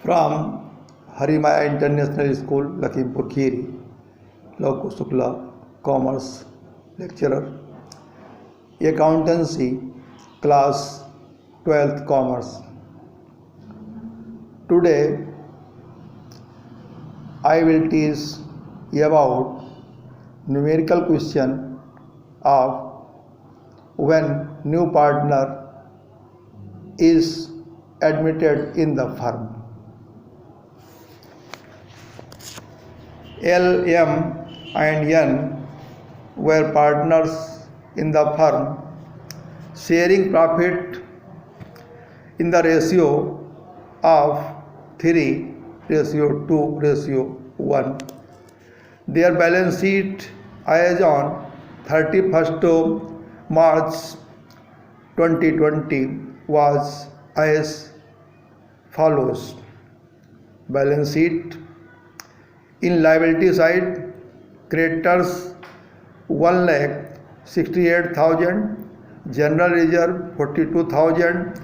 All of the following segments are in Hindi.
From Harimaya International School, Lakhimpur Kheri, Loku Shukla, Commerce Lecturer, Accountancy, Class 12th Commerce. Today, I will teach about numerical question of when new partner is admitted in the firm. L, M and N were partners in the firm, sharing profit in the ratio of 3:2:1. Their balance sheet as on 31st March 2020 was as follows. Balance sheet: in liability side, creditors 1,68,000, general reserve 42,000,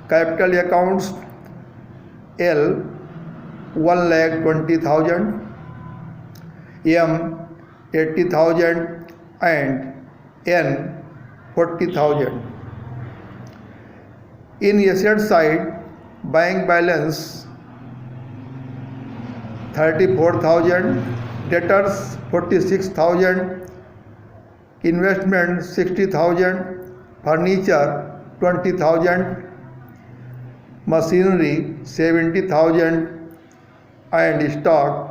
capital accounts L 1,20,000, M 80,000 and N 40,000. In asset side, bank balance 34,000, debtors 46,000, investment 60,000, furniture 20,000, machinery 70,000 and stock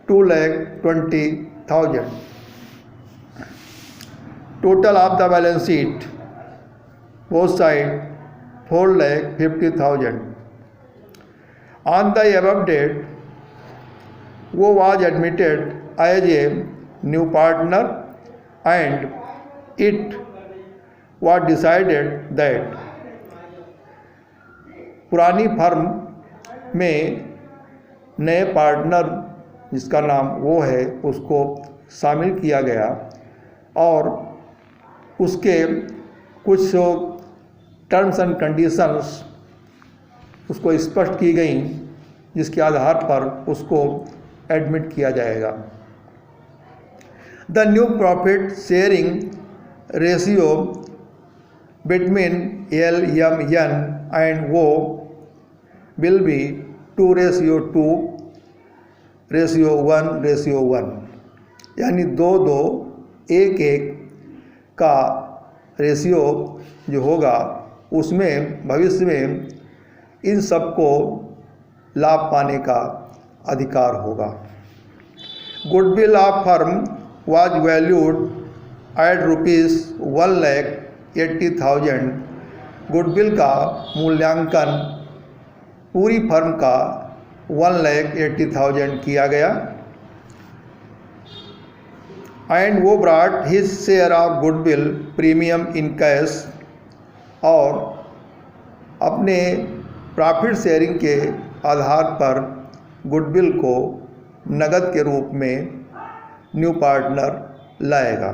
2,20,000. Total of the balance sheet, both sides 4,50,000. On the above date, who was admitted as a new partner and it was decided that पुरानी फर्म में नए पार्टनर जिसका नाम वो है उसको शामिल किया गया और उसके कुछ टर्म्स एंड कंडीशंस उसको स्पष्ट की गई जिसके आधार पर उसको एडमिट किया जाएगा. The new profit sharing ratio between L, M, N and O will be 2:1:1, यानी 2:1:1 का रेशियो जो होगा उसमें भविष्य में इन सबको लाभ पाने का अधिकार होगा. Goodwill of firm was valued at ₹1,80,000. Goodwill का मूल्यांकन पूरी फर्म का 1,80,000 किया गया. एंड वो brought his share of goodwill premium in cash, और अपने प्रॉफिट शेयरिंग के आधार पर गुडविल को नगद के रूप में न्यू पार्टनर लाएगा.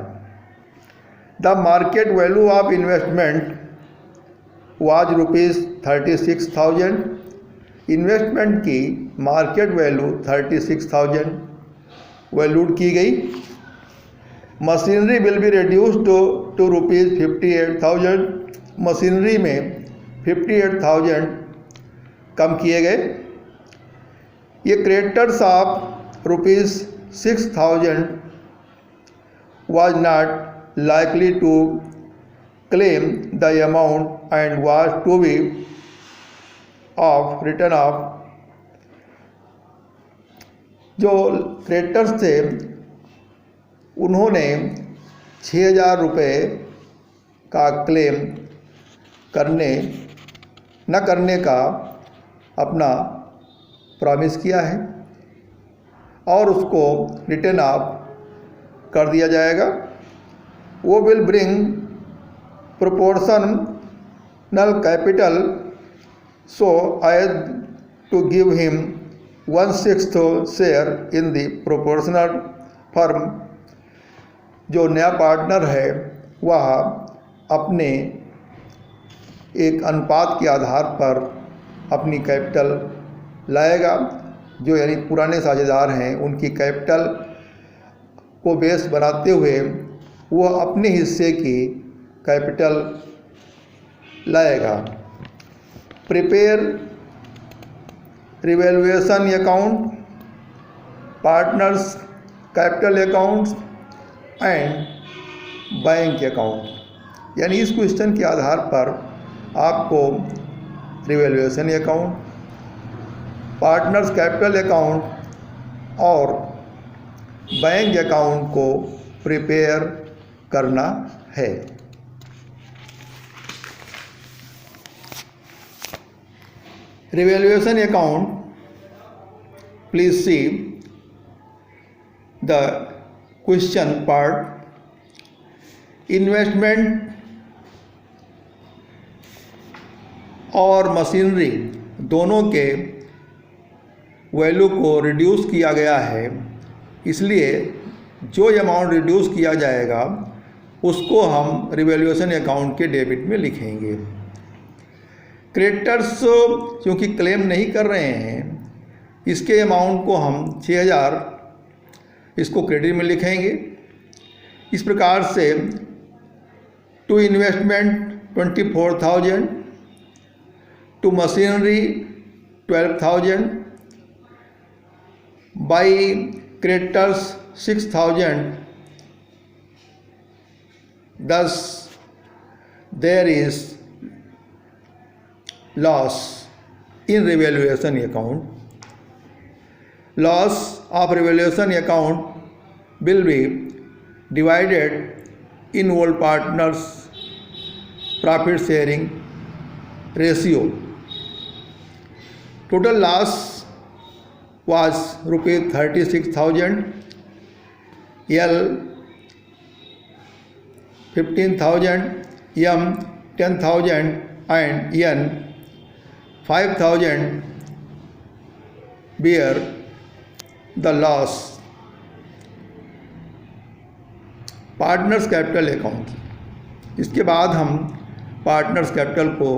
The market value of investment was ₹36,000. Investment की मार्केट वैल्यू 36,000 वैल्यूड की गई. Machinery will be reduced to ₹58,000. Machinery में 58,000 कम किए गए. ये creditors of ₹6,000 was not likely to claim the amount and was to be written off. जो क्रेडिटर्स थे उन्होंने 6,000 रुपये का क्लेम न करने का अपना प्रॉमिस किया है और उसको रिटर्न ऑफ कर दिया जाएगा. वो will bring proportional capital so as to give him 1/6 share in the proportional firm. जो नया पार्टनर है वह अपने एक अनुपात के आधार पर अपनी कैपिटल लाएगा। जो यानी पुराने साझेदार हैं उनकी कैपिटल को बेस बनाते हुए वह अपने हिस्से की कैपिटल लाएगा। Prepare revaluation account, partners capital accounts and bank account. यानी इस क्वेश्चन के आधार पर आपको revaluation account, partners capital account और बैंक अकाउंट को प्रिपेयर करना है। Revaluation account, please see the question part. Investment और मशीनरी दोनों के वैल्यू को रिड्यूस किया गया है, इसलिए जो अमाउंट रिड्यूस किया जाएगा उसको हम रिवैल्यूएशन अकाउंट के डेबिट में लिखेंगे। क्रेडिटर्स क्योंकि क्लेम नहीं कर रहे हैं, इसके अमाउंट को हम 6000 इसको क्रेडिट में लिखेंगे। इस प्रकार से to investment 24,000, to machinery 12,000, by creditors 6,000, thus there is loss in revaluation account. Loss of revaluation account will be divided in all partners profit sharing ratio. Total loss was rupees 36,000, L 15,000, M 10,000 and N 5,000 bear the loss. Partners capital account, इसके बाद हम पार्टनर्स कैपिटल को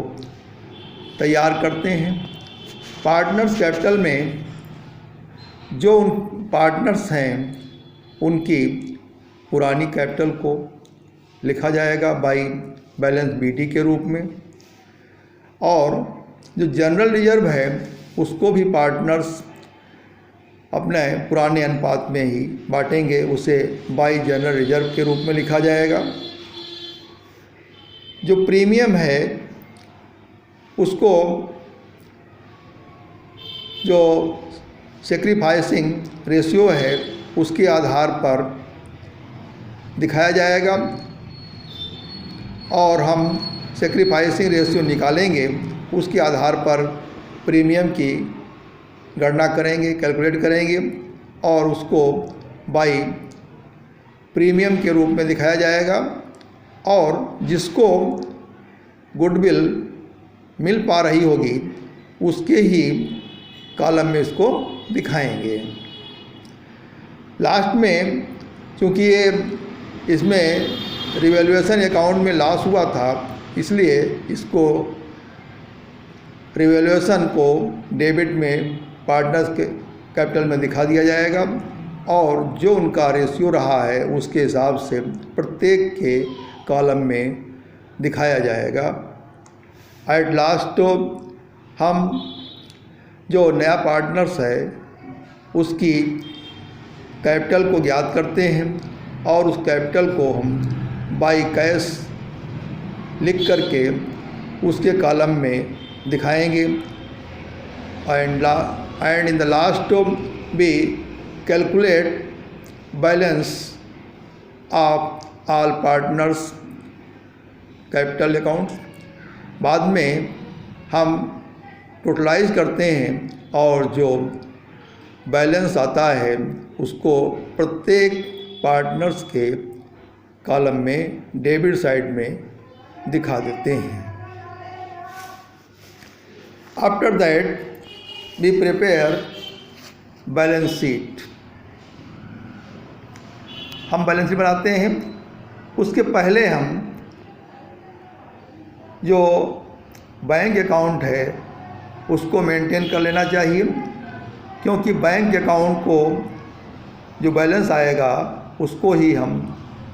तैयार करते हैं। पार्टनर्स कैपिटल में जो उन पार्टनर्स हैं उनकी पुरानी कैपिटल को लिखा जाएगा बाई बैलेंस बीटी के रूप में, और जो जनरल रिजर्व है उसको भी पार्टनर्स अपने पुराने अनुपात में ही बांटेंगे, उसे बाई जनरल रिजर्व के रूप में लिखा जाएगा। जो प्रीमियम है उसको जो सेक्रीफाइसिंग रेशियो है उसके आधार पर दिखाया जाएगा, और हम सेक्रीफाइसिंग रेशियो निकालेंगे, उसके आधार पर प्रीमियम की गणना करेंगे, कैलकुलेट करेंगे, और उसको बाई प्रीमियम के रूप में दिखाया जाएगा, और जिसको गुडविल मिल पा रही होगी उसके ही कॉलम में इसको दिखाएंगे। लास्ट में चूँकि ये इसमें रिवैल्यूएशन अकाउंट में लॉस हुआ था, इसलिए इसको रिवैल्यूएशन को डेबिट में पार्टनर्स के कैपिटल में दिखा दिया जाएगा, और जो उनका रेशियो रहा है उसके हिसाब से प्रत्येक के कॉलम में दिखाया जाएगा। एट लास्ट हम जो नया पार्टनर्स है उसकी कैपिटल को ज्ञात करते हैं, और उस कैपिटल को हम बाई कैश लिख करके उसके कॉलम में दिखाएंगे, and in the last we calculate balance of all partners capital accounts। बाद में हम टोटलाइज करते हैं, और जो बैलेंस आता है उसको प्रत्येक पार्टनर्स के कॉलम में डेबिट साइड में दिखा देते हैं। After that we prepare balance sheet. हम बैलेंस शीट बनाते हैं, उसके पहले हम जो बैंक अकाउंट है उसको मेंटेन कर लेना चाहिए, क्योंकि बैंक अकाउंट को जो बैलेंस आएगा उसको ही हम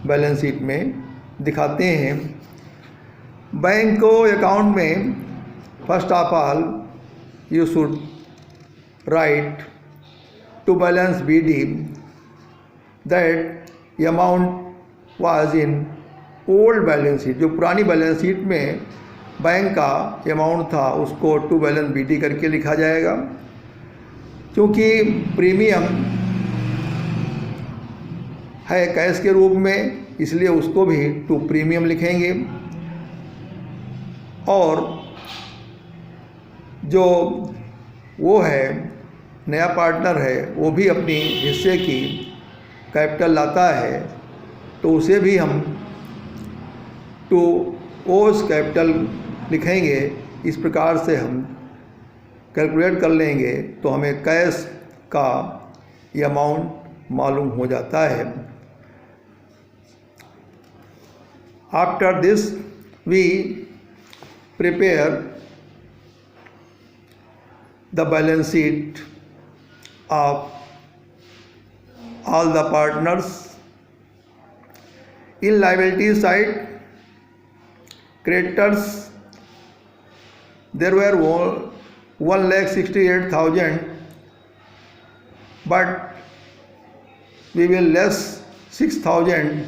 बैलेंस शीट में दिखाते हैं। बैंक अकाउंट में first of all you should write to balance BD that amount was in old balance sheet. जो पुरानी बैलेंस शीट में बैंक का अमाउंट था उसको टू बैलेंस BD करके लिखा जाएगा। क्योंकि प्रीमियम है कैश के रूप में, इसलिए उसको भी टू प्रीमियम लिखेंगे। और जो वो है नया पार्टनर है वो भी अपनी हिस्से की कैपिटल लाता है, तो उसे भी हम टू ओस कैपिटल लिखेंगे। इस प्रकार से हम कैलकुलेट कर लेंगे तो हमें कैश का ये अमाउंट मालूम हो जाता है। After this we prepare the balance sheet of all the partners. In liability side, creditors there were 1,68,000, but we will less 6,000.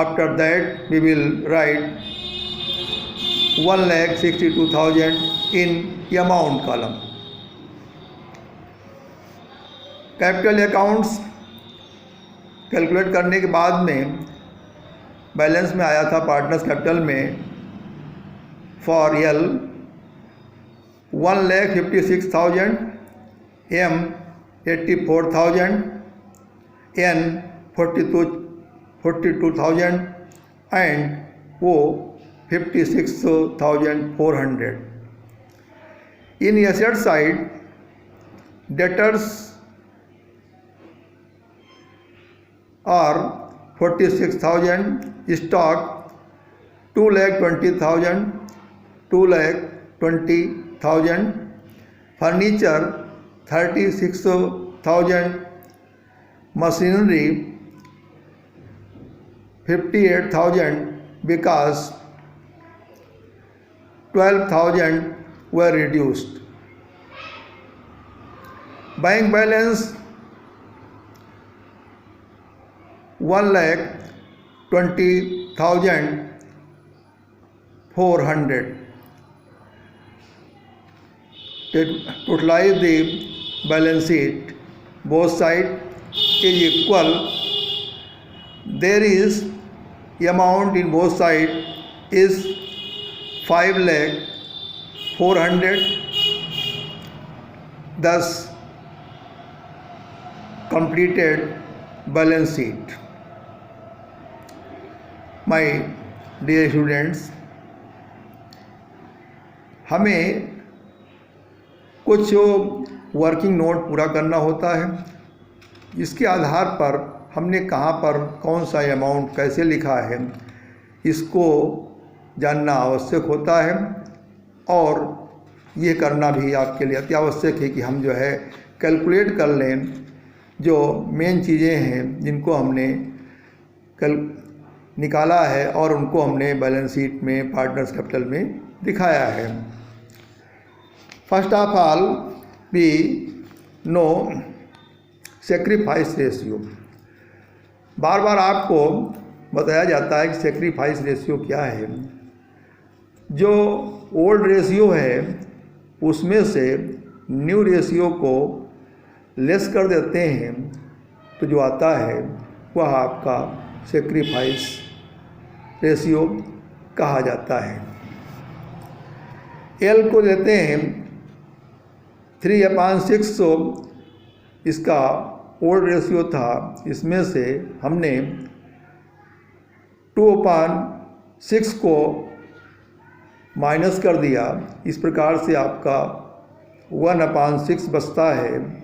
After that we will write 1,62,000 in amount column. Capital accounts calculate करने के बाद में बैलेंस में आया था पार्टनर्स कैपिटल में for L 1,56,000, M 84,000, N 42,000 and O 56,400. In asset side, debtors are 46,000, stock 2,20,000, 2,20,000, furniture 36,000, machinery 58,000 because 12,000 were reduced. Bank balance 1,20,400. Totalize the balance sheet. Both sides is equal. There is amount in both sides is 5,400. Thus completed balance sheet. My dear students, हमें कुछ वर्किंग नोट पूरा करना होता है, जिसके आधार पर हमने कहाँ पर कौन सा अमाउंट कैसे लिखा है इसको जानना आवश्यक होता है। और ये करना भी आपके लिए अति आवश्यक है कि हम जो है कैलकुलेट कर लें जो मेन चीज़ें हैं जिनको हमने कल निकाला है और उनको हमने बैलेंस शीट में पार्टनर्स कैपिटल में दिखाया है। First of all we know sacrifice ratio. बार बार आपको बताया जाता है कि सेक्रीफाइस रेशियो क्या है। जो ओल्ड रेशियो है उसमें से न्यू रेशियो को लेस कर देते हैं तो जो आता है वह आपका सेक्रीफाइस रेशियो कहा जाता है। एल को लेते हैं 3/6, इसका ओल्ड रेशियो था, इसमें से हमने 2/6 को माइनस कर दिया। इस प्रकार से आपका 1/6 बचता है।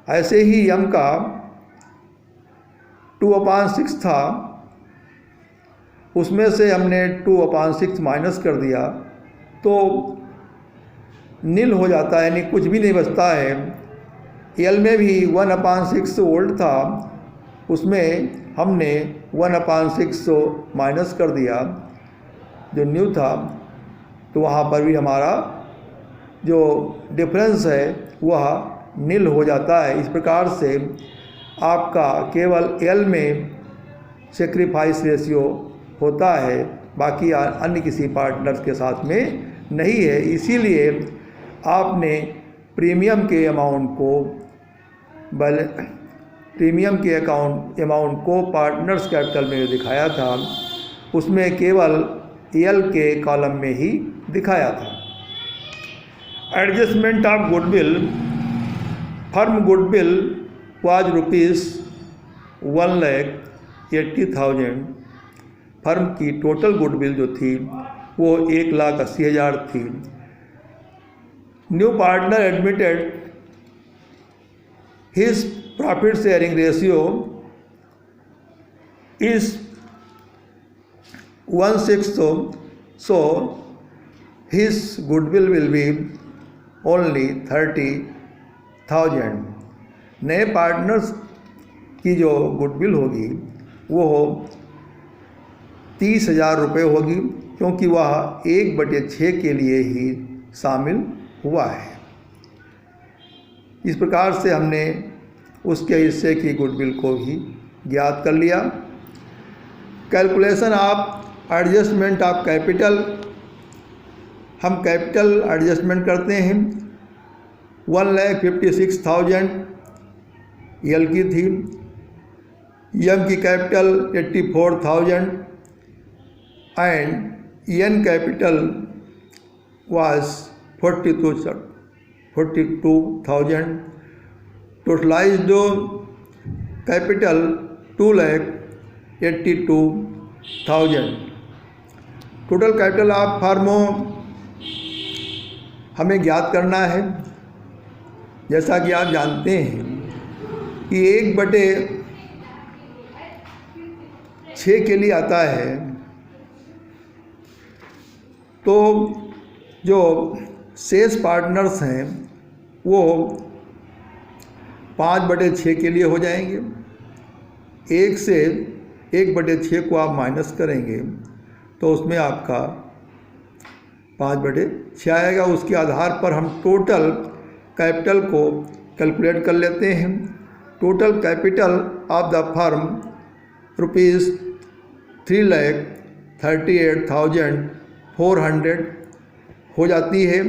ऐसे ही यम का 2/6 था, उसमें से हमने 2/6 माइनस कर दिया तो नील हो जाता है, यानी कुछ भी नहीं बचता है। एल में भी 1/6 वोल्ट था, उसमें हमने 1/6 माइनस कर दिया जो न्यू था, तो वहाँ पर भी हमारा जो डिफरेंस है वह नील हो जाता है। इस प्रकार से आपका केवल एल में सेक्रीफाइस रेशियो होता है, बाकी अन्य किसी पार्टनर्स के साथ में नहीं है। इसीलिए आपने प्रीमियम के अमाउंट को पार्टनर्स कैपिटल में दिखाया था, उसमें केवल एल के कॉलम में ही दिखाया था। Adjustment of goodwill, firm goodwill was ₹1,80,000। Firm की टोटल गुडविल जो थी वो 1,80,000 थी। New partner admitted his profit sharing ratio is 1/6, so his goodwill will be only 30,000। नए पार्टनर्स की जो गुडविल होगी वो 30,000 रुपये होगी, क्योंकि वह 1/6 के लिए ही शामिल हुआ है। इस प्रकार से हमने उसके हिस्से की गुडविल को भी ज्ञात कर लिया। Calculation of adjustment of capital, हम कैपिटल एडजस्टमेंट करते हैं। 1,56,000 एल की थी, एम की capital 84,000 and N capital was 42,000। Totalised capital 2,82,000। Total capital of फर्मो हमें ज्ञात करना है। जैसा कि आप जानते हैं कि 1/6 के लिए आता है, तो जो शेष पार्टनर्स हैं वो 5/6 के लिए हो जाएंगे। 1 से 1/6 को आप माइनस करेंगे तो उसमें आपका 5/6 आएगा। उसके आधार पर हम टोटल कैपिटल को कैलकुलेट कर लेते हैं। Total capital of the firm ₹3,38,400 हो जाती है।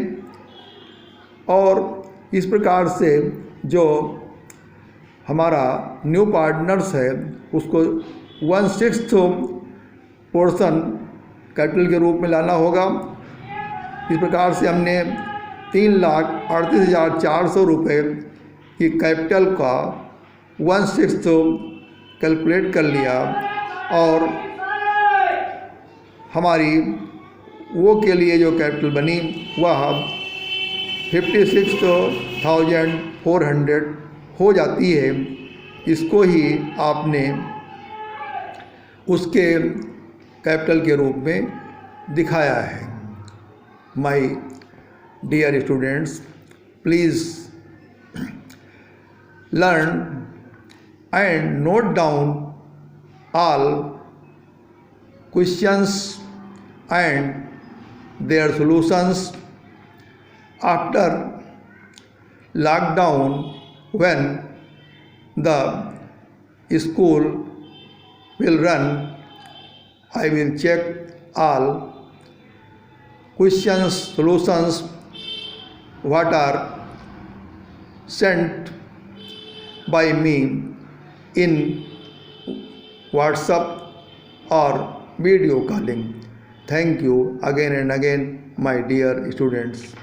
और इस प्रकार से जो हमारा न्यू पार्टनर्स है उसको 1/6 पोर्शन कैपिटल के रूप में लाना होगा। इस प्रकार से हमने 3,38,400 रुपये की कैपिटल का 1/6 कैलकुलेट कर लिया, और हमारी वो के लिए जो कैपिटल बनी वह 56,400 हो जाती है। इसको ही आपने उसके कैपिटल के रूप में दिखाया है। My dear students, please learn and note down all questions and their solutions. After lockdown, when the school will run, I will check all questions, solutions what are sent by me in WhatsApp or video calling. Thank you again and again, my dear students.